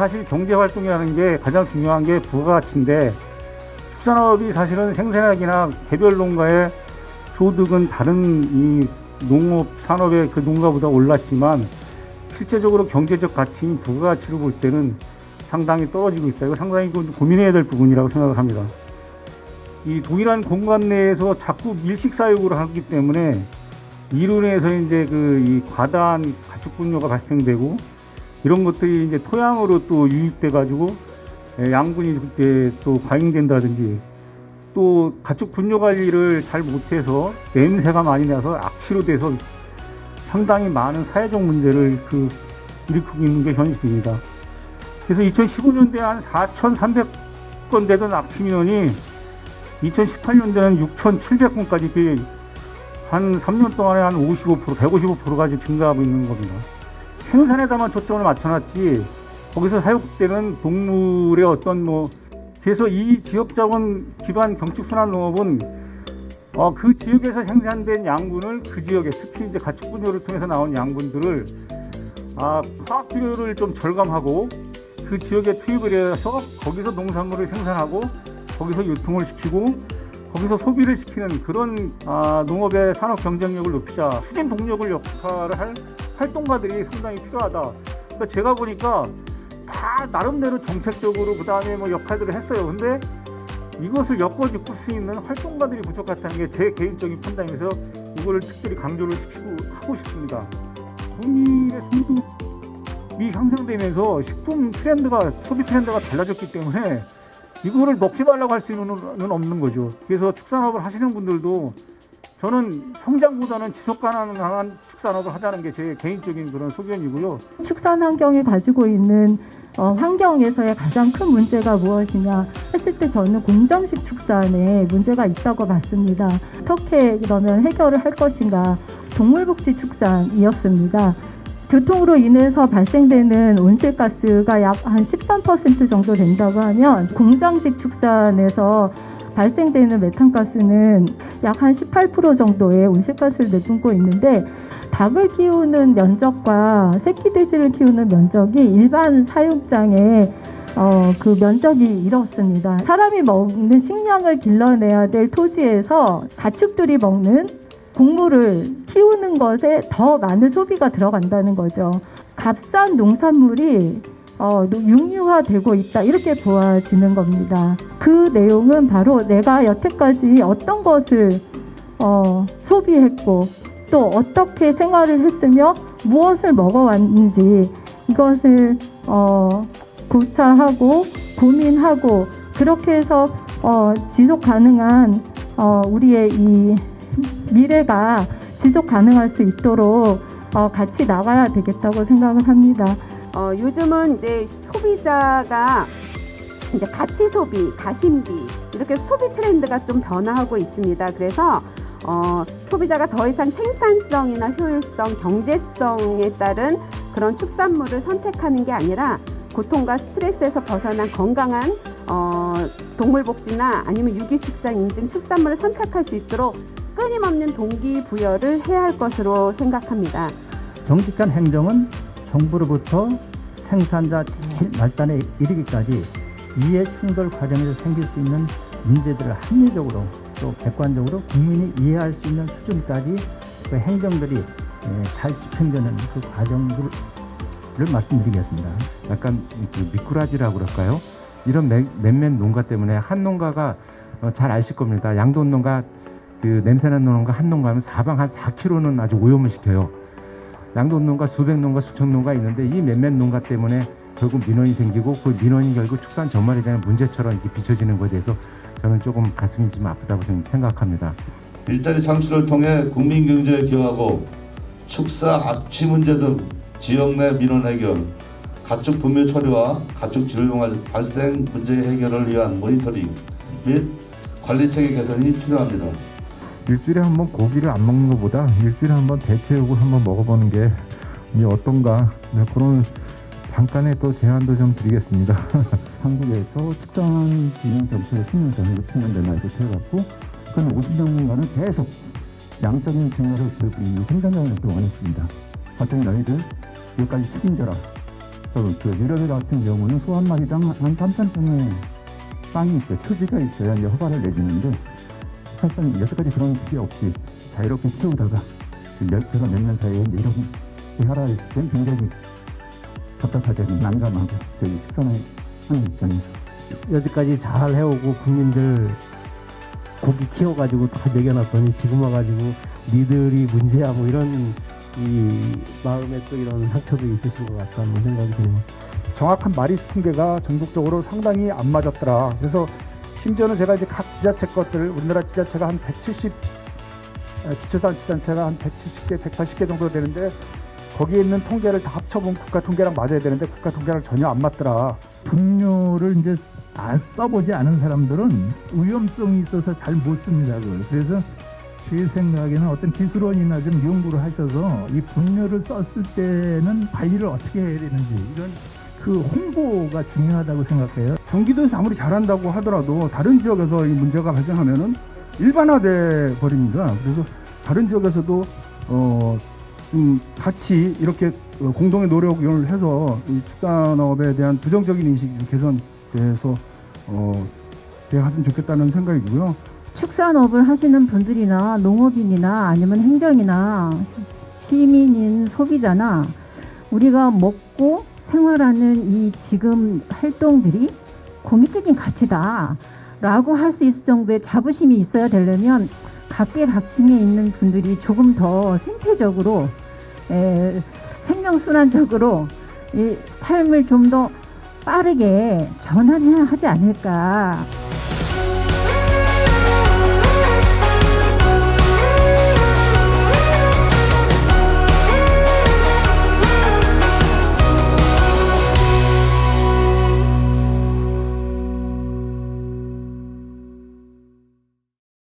사실 경제활동이라는 게 가장 중요한 게 부가가치인데, 축산업이 사실은 생산량이나 개별 농가의 소득은 다른 이 농업 산업의 그 농가보다 올랐지만 실제적으로 경제적 가치인 부가가치로 볼 때는 상당히 떨어지고 있다. 이거 상당히 고민해야 될 부분이라고 생각을 합니다. 이 동일한 공간 내에서 자꾸 밀식 사육을 하기 때문에 이로 인해서 이제 이 과다한 가축 분뇨가 발생되고, 이런 것들이 이제 토양으로 또 유입돼 가지고 양분이 그때 또 과잉된다든지, 또 가축 분뇨 관리를 잘 못해서 냄새가 많이 나서 악취로 돼서 상당히 많은 사회적 문제를 일으키고 있는 게 현실입니다. 그래서 2015년도에 한 4,300건 되던 악취 민원이 2018년도에는 6,700건까지 한 3년 동안에 한 55%, 155%까지 증가하고 있는 겁니다. 생산에다만 초점을 맞춰놨지 거기서 사육되는 동물의 그래서 이 지역자원 기반 경축순환 농업은 그 지역에서 생산된 양분을 그 지역에, 특히 이제 가축 분뇨를 통해서 나온 양분들을 화학 비료를 좀 절감하고 그 지역에 투입을 해서 거기서 농산물을 생산하고 거기서 유통을 시키고 거기서 소비를 시키는 그런 농업의 산업 경쟁력을 높이자, 수진 동력을 역할을 할 활동가들이 상당히 필요하다. 그러니까 제가 보니까 다 나름대로 정책적으로 그 다음에 역할들을 했어요. 근데 이것을 엮어줄 수 있는 활동가들이 부족하다는 게 제 개인적인 판단이면서 이거를 특별히 강조를 하고 싶습니다. 국민의 소득이 향상되면서 식품 트렌드가, 소비 트렌드가 달라졌기 때문에 이거를 먹지 말라고 할 수는 없는 거죠. 그래서 축산업을 하시는 분들도 저는 성장보다는 지속 가능한 축산업을 하자는 게 제 개인적인 그런 소견이고요. 축산 환경이 가지고 있는 환경에서의 가장 큰 문제가 무엇이냐 했을 때 저는 공정식 축산에 문제가 있다고 봤습니다. 어떻게 그러면 해결을 할 것인가, 동물복지 축산이었습니다. 교통으로 인해서 발생되는 온실가스가 약 한 13% 정도 된다고 하면 공정식 축산에서 발생되는 메탄가스는 약 한 18% 정도의 온실가스를 내뿜고 있는데, 닭을 키우는 면적과 새끼돼지를 키우는 면적이 일반 사육장의 그 면적이 이렇습니다. 사람이 먹는 식량을 길러내야 될 토지에서 가축들이 먹는 곡물을 키우는 것에 더 많은 소비가 들어간다는 거죠. 값싼 농산물이 육류화되고 있다, 이렇게 보아지는 겁니다. 그 내용은 바로 내가 여태까지 어떤 것을 소비했고 또 어떻게 생활을 했으며 무엇을 먹어왔는지 이것을 고찰하고 고민하고, 그렇게 해서 지속 가능한 우리의 이 미래가 지속 가능할 수 있도록 같이 나가야 되겠다고 생각을 합니다. 요즘은 이제 소비자가 이제 가치 소비, 가심비, 이렇게 소비 트렌드가 좀 변화하고 있습니다. 그래서 소비자가 더 이상 생산성이나 효율성, 경제성에 따른 그런 축산물을 선택하는 게 아니라 고통과 스트레스에서 벗어난 건강한 동물복지나 아니면 유기축산 인증 축산물을 선택할 수 있도록 끊임없는 동기부여를 해야 할 것으로 생각합니다. 정직한 행정은 정부로부터 생산자 제일 말단에 이르기까지 이해 충돌 과정에서 생길 수 있는 문제들을 합리적으로 또 객관적으로 국민이 이해할 수 있는 수준까지 그 행정들이 잘 집행되는 그 과정들을 말씀드리겠습니다. 약간 미꾸라지라고 그럴까요? 이런 몇몇 농가 때문에 한 농가가 잘 아실 겁니다. 양돈 농가, 냄새나는 농가 한 농가 하면 사방 한 4km는 아주 오염을 시켜요. 양돈 농가, 수백 농가, 수천 농가 있는데 이 몇몇 농가 때문에 결국 민원이 생기고 그 민원이 결국 축산 전말에 대한 문제처럼 이렇게 비춰지는 것에 대해서 저는 조금 가슴이 좀 아프다고 생각합니다. 일자리 창출을 통해 국민 경제에 기여하고 축사 악취 문제 등 지역 내 민원 해결, 가축 분묘 처리와 가축 질병 발생 문제 해결을 위한 모니터링 및 관리 체계 개선이 필요합니다. 일주일에 한 번 고기를 안 먹는 것보다 일주일에 한 번 대체육을 한번 먹어보는 게 어떤가, 그런 잠깐의 또 제안도 좀 드리겠습니다. 한국에서 축산 균형 정책을 10년 전으로 진행된 날도 되어갔고, 그는 50년간은 계속 양적인 증가를, 이 생산량을 원했습니다. 갑자기 너희들 여기까지 책임져라, 유럽 같은 경우는 소 한 마리당 한 3,000평의 땅이 있어요. 토지가 있어야 이제 허가를 내주는데 사실상 여태까지 그런 필요 없이 자유롭게 키우다가 제가 몇 년 사이에 이제 이런 하라 했을 땐 굉장히 답답하죠. 난감하고 저희 축산을 하는 입장에서 여지까지 잘 해오고 국민들 고기 키워가지고 다 먹여놨더니 지금 와가지고 니들이 문제야 뭐 이런 이 마음에 또 이런 상처도 있으신 것 같다는 생각이 드네요. 정확한 마리수 통계가 전국적으로 상당히 안 맞았더라. 그래서 심지어는 제가 이제 각 지자체 것들, 우리나라 지자체가 한 170, 기초자치단체가 한 170개, 180개 정도 되는데 거기에 있는 통계를 다 합쳐보면 국가 통계랑 맞아야 되는데 국가 통계랑 전혀 안 맞더라. 분뇨를 이제 다 써보지 않은 사람들은 위험성이 있어서 잘 못 씁니다. 그래서 제 생각에는 어떤 기술원이나 좀 연구를 하셔서 이 분뇨를 썼을 때는 관리를 어떻게 해야 되는지 이런 그 홍보가 중요하다고 생각해요. 경기도에서 아무리 잘한다고 하더라도 다른 지역에서 이 문제가 발생하면은 일반화돼 버립니다. 그래서 다른 지역에서도 같이 이렇게 공동의 노력을 해서 이 축산업에 대한 부정적인 인식이 개선돼서 되었으면 좋겠다는 생각이고요. 축산업을 하시는 분들이나 농업인이나 아니면 행정이나 시민인 소비자나 우리가 먹고 생활하는 이 지금 활동들이 공익적인 가치다 라고 할 수 있을 정도의 자부심이 있어야 되려면 각계각층에 있는 분들이 조금 더 생태적으로 생명순환적으로 이 삶을 좀 더 빠르게 전환해야 하지 않을까.